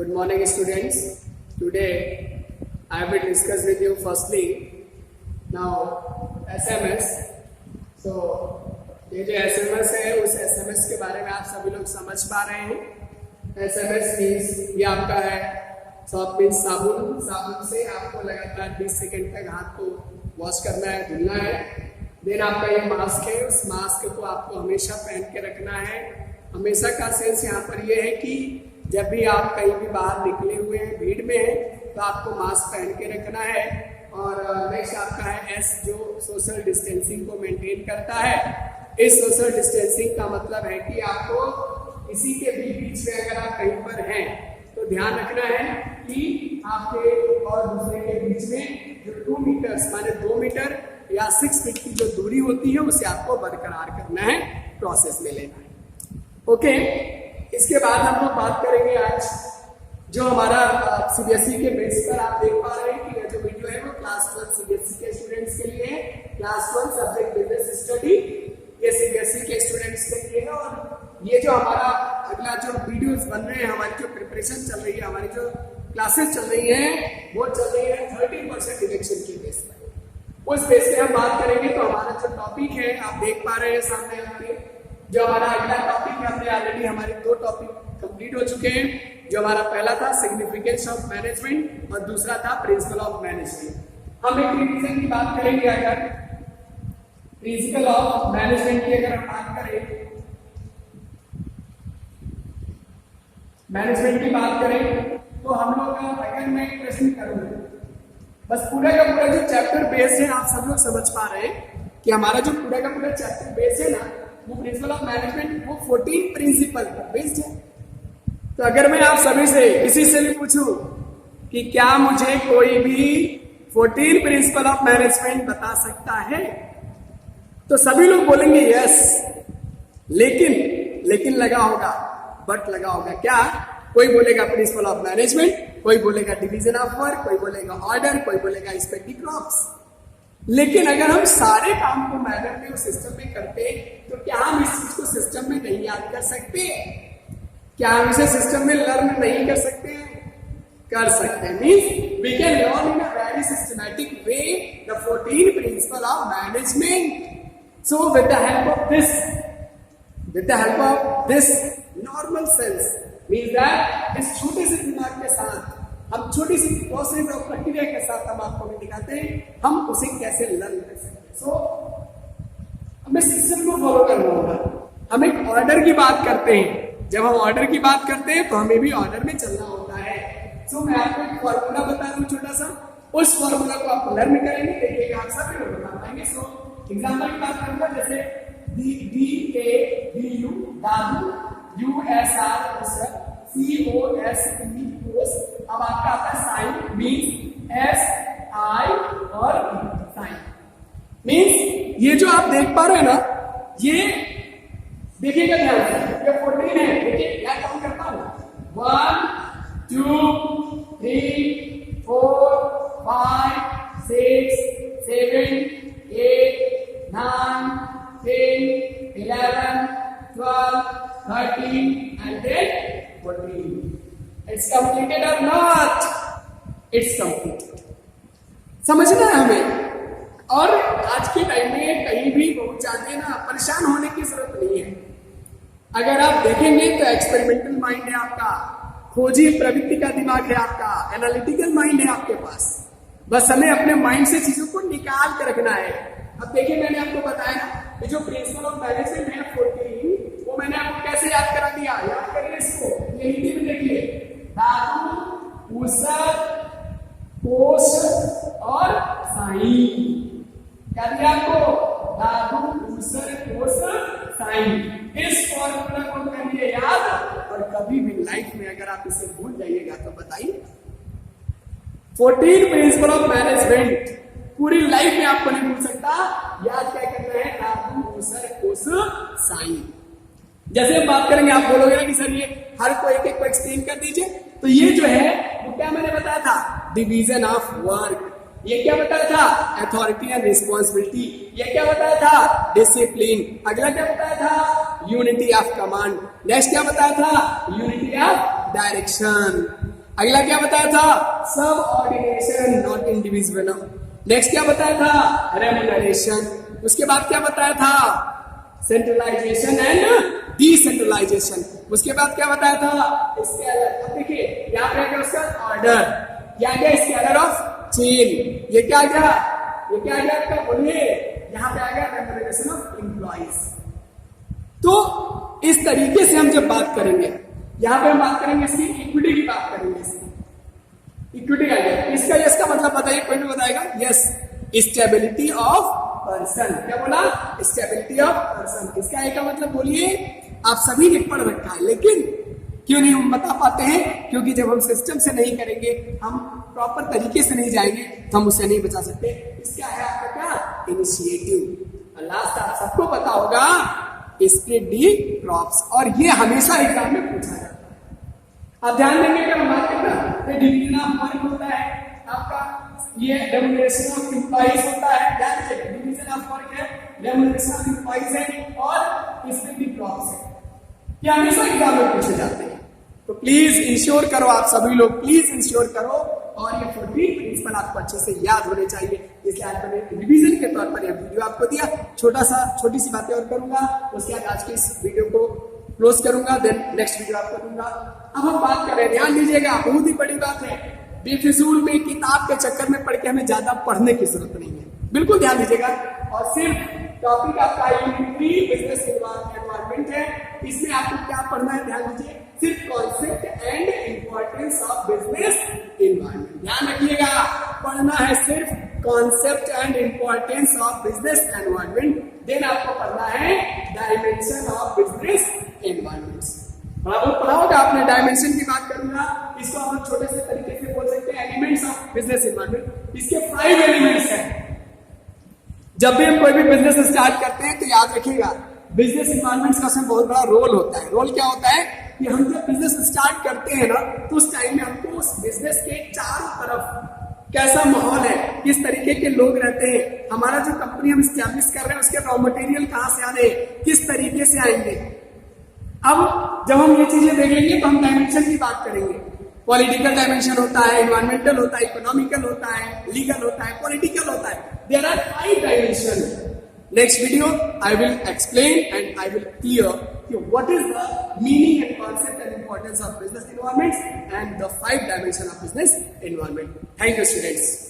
Good morning, students. Today I will discuss with you firstly now SMS. So ये जो SMS है उस SMS के बारे में आप सभी लोग समझ पा रहे हैं. SMS मीन्स ये आपका है सॉप मीन्स साबुन. साबुन से आपको लगातार 20 सेकंड तक हाथ को वॉश करना है, धुलना है. देन आपका ये मास्क है, उस मास्क को आपको हमेशा पहन के रखना है. हमेशा का सेंस यहाँ पर ये है कि जब भी आप कहीं भी बाहर निकले हुए हैं, भीड़ में हैं, तो आपको मास्क पहन के रखना है. और नेक्स्ट आपका है एस, जो सोशल डिस्टेंसिंग को मेंटेन करता है. इस सोशल डिस्टेंसिंग का मतलब है कि आपको किसी के भी बीच में अगर आप कहीं पर हैं तो ध्यान रखना है कि आपके और दूसरे के बीच में जो 2 मीटर्स माने 2 मीटर या 6 फीट की जो दूरी होती है उसे आपको बरकरार करना है, प्रोसेस में लेना है. ओके. इसके बाद हम लोग बात करेंगे आज जो हमारा सीबीएसई के बेस पर आप देख पा रहे हैं कि जो वीडियो है वो क्लास 1 सीबीएसई के स्टूडेंट्स के लिए है. क्लास 1 सब्जेक्ट बिजनेस स्टडी ये सीबीएसई के स्टूडेंट्स के लिए है. और ये जो हमारा अगला जो वीडियोस बन रहे हैं, हमारी जो प्रिपरेशन चल रही है, हमारी जो क्लासेस चल रही है वो चल रही है 30% डिडक्शन के बेस पर. उस बेस पे हम बात करेंगे. तो हमारा जो टॉपिक है आप देख पा रहे हैं सामने आपके, जो हमारा अगला टॉपिक है, हमने ऑलरेडी हमारे 2 टॉपिक कंप्लीट हो चुके हैं. जो हमारा पहला था सिग्निफिकेंस ऑफ मैनेजमेंट और दूसरा था प्रिंसिपल ऑफ मैनेजमेंट. हम एक रिवीजन की बात करेंगे. अगर प्रिंसिपल ऑफ मैनेजमेंट की अगर हम बात करें, मैनेजमेंट की बात करें तो हम लोग अगर मैं एक प्रश्न करूंगा, बस पूरा का पूरा जो चैप्टर बेस है आप सब लोग समझ पा रहे हैं कि हमारा जो पूरा का पूरा चैप्टर बेस है ना, वो प्रिंसिपल ऑफ मैनेजमेंट वो 14 प्रिंसिपल पर बेस्ड है. तो अगर मैं आप सभी से किसी से भी पूछूं कि क्या मुझे कोई भी 14 प्रिंसिपल ऑफ मैनेजमेंट बता सकता है, तो सभी लोग बोलेंगे यस. लेकिन लगा होगा, बट लगा होगा. क्या? कोई बोलेगा प्रिंसिपल ऑफ मैनेजमेंट, कोई बोलेगा डिवीजन ऑफ वर्क, कोई बोलेगा ऑर्डर, कोई बोलेगा स्पेक्टिव क्रॉप्स. लेकिन अगर हम सारे काम को मैनर में और सिस्टम में करते तो क्या हम इस चीज को सिस्टम में नहीं याद कर सकते? क्या हम इसे सिस्टम में लर्न नहीं कर सकते? कर सकते हैं. Means we can learn in a very systematic way the 14 principle of management. So with the help of this normal sense means that इस छोटे से दिमाग के साथ हम छोटी सी प्रोसेस और प्रक्रिया के साथ हम आपको भी दिखाते हैं हम उसे कैसे लर्न कर सकते हैं. सो हमें सिस्टम को फॉलो करना होगा. हम एक ऑर्डर की बात करते हैं. जब हम ऑर्डर की बात करते हैं तो हमें भी ऑर्डर में चलना होता है. सो मैं आपको एक फॉर्मूला बता रहा हूं छोटा सा. उस फॉर्मूला को आप लर्न करेंगे, देखिएगा आप सभी लोग बता पाएंगे. सो एग्जाम्पल की बात करूंगा, जैसे DADU दादू, USR COSE कोस. अब आपका आता है साइन मीन्स SI और साइन मीन्स ये जो आप देख पा रहे हैं ना, ये देखिएगा ध्यान से, ये 14 है. देखिए क्या काउंट करता हूं, 1 2 3 4 5 6 7 8 9 10 11 12 13 and then 14. It's completed or not? It's completed. समझना है हमें. और आज के टाइम में कहीं भी पहुंच जाते ना, परेशान होने की जरूरत नहीं है. अगर आप देखेंगे तो एक्सपेरिमेंटल माइंड है आपका, खोजी प्रवृत्ति का दिमाग है आपका, एनालिटिकल माइंड है आपके पास. बस हमें अपने माइंड से चीजों को निकाल कर रखना है. अब देखिए मैंने आपको बताया ये जो प्रिंसिपल ऑफ मैनेजमेंट है 14, वो मैंने आपको कैसे याद करा दिया. याद करिए इसको, ये हिंदी में देखिए, धातु, उसर, कोश और साइन. क्या दिया आपको? धातु, उसर, कोश, साइन. इस फॉर्मूला को करिए याद, और कभी भी लाइफ में अगर आप इसे भूल जाइएगा तो बताइए. 14 प्रिंसिपल ऑफ मैनेजमेंट पूरी लाइफ में आपको नहीं भूल सकता. याद क्या करना है? धातु, उसर, कोश, साइन. जैसे हम बात करेंगे आप बोलोगे ना कि सर ये हर को एक को एक्सप्लेन कर दीजिए. तो ये जो है वो क्या मैंने बताया था, डिवीजन ऑफ वर्क. ये क्या बताया था, अथॉरिटी एंड रिस्पॉन्सिबिलिटी. ये क्या बताया था, डिसिप्लिन. अगला क्या बताया था, यूनिटी ऑफ कमांड। नेक्स्ट क्या बताया था? Unity of direction. अगला क्या बताया था? सब ऑर्डिनेशन नॉट इंडिविजुअल। नेक्स्ट क्या बताया था? रेम्यूनरेशन। उसके बाद क्या बताया था? Centralization and decentralization. उसके बाद क्या बताया था? स्केलर। अब देखिए यहाँ पे क्या उसका ऑर्डर, क्या गया? Scalar of chain. ये क्या गया? ये क्या गया आपका? बोलिए। यहाँ पे आ गया रेम्यूनरेशन ऑफ एम्प्लॉइज। तो इस तरीके से हम जब बात करेंगे, यहाँ पे हम बात करेंगे इसकी इक्विटी की बात करेंगे। इसकी इक्विटी का इसका यस का मतलब बताइए, कोई भी बताएगा? Yes, stability of person. क्या बोला? Stability of person. इसका एक का मतलब बोलिए। आप सभी ने पढ़ रखा है, लेकिन क्यों नहीं हम बता पाते हैं? क्योंकि जब हम सिस्टम से नहीं करेंगे, हम प्रॉपर तरीके से नहीं जाएंगे, तो हम उसे नहीं बचा सकते। इसका है आपका क्या? इनिशिएटिव। और लास्ट आप सबको पता होगा स्प्लिट दी क्रॉप्स, और ये हमेशा एग्जाम में पूछा जाता है। आप ध्यान देंगे कि हम बात करना डिवीजन ऑफ वर्क होता है आपका, ये रेम्यूनरेशन ऑफ एम्प्लॉइज होता है। ध्यान दीजिए, डिवीजन ऑफ वर्क है, रेम्यूनरेशन ऑफ एम्प्लॉइज है, और स्प्लिट दी क्रॉप्स है। ये हमेशा एग्जाम में पूछे जाते हैं। तो प्लीज इंश्योर करो, आप सभी लोग प्लीज इंश्योर करो, और ये 14 प्रिंसिपल आपको अच्छे से याद होने चाहिए। इसलिए आज मैंने रिवीजन के तौर पर यह वीडियो आपको दिया। छोटी सी बातें और करूंगा, उसके बाद आज के इस वीडियो को क्लोज करूंगा, देन नेक्स्ट वीडियो आपको दूंगा। अब हम बात कर रहे हैं, ध्यान दीजिएगा, बहुत ही बड़ी बात है। बेफिजूल में किताब के चक्कर में पढ़ के हमें ज्यादा पढ़ने की जरूरत नहीं है, बिल्कुल ध्यान दीजिएगा। और सिर्फ टॉपिक आपका बिजनेस एनवायरमेंट है। इसमें आपको क्या पढ़ना है? ध्यान दीजिए, सिर्फ concept and importance of business environment. ध्यान रखिएगा, पढ़ना है सिर्फ concept and importance of business environment. Then आपको पढ़ना है डायमेंशन ऑफ बिजनेस एनवायरमेंट। पढ़ा होगा आपने, डायमेंशन की बात करूंगा। इसको हम छोटे से तरीके से बोल सकते हैं एलिमेंट्स ऑफ बिजनेस एनवायरमेंट। इसके 5 एलिमेंट्स हैं। जब भी हम कोई भी बिजनेस स्टार्ट करते हैं तो याद रखिएगा, बिजनेस एनवायरमेंट का उसमें बहुत बड़ा रोल होता है। रोल क्या होता है कि हम जब बिजनेस स्टार्ट करते हैं ना, तो उस टाइम में हमको उस बिजनेस के चारों तरफ कैसा माहौल है, किस तरीके के लोग रहते हैं, हमारा जो कंपनी हम स्टैब्लिश कर रहे हैं उसके रॉ मटेरियल कहाँ से आ रहे हैं, किस तरीके से आएंगे। अब जब हम ये चीजें देखेंगे तो हम डायमेंशन की बात करेंगे। पॉलिटिकल डायमेंशन होता है, एनवायरमेंटल होता है, इकोनॉमिकल होता है, लीगल होता है, पॉलिटिकल होता है। There are 5 dimension. Next video I will explain and I will clear what is the meaning and concept and importance of business environments and the 5 dimensions of business environment. Thank you, students.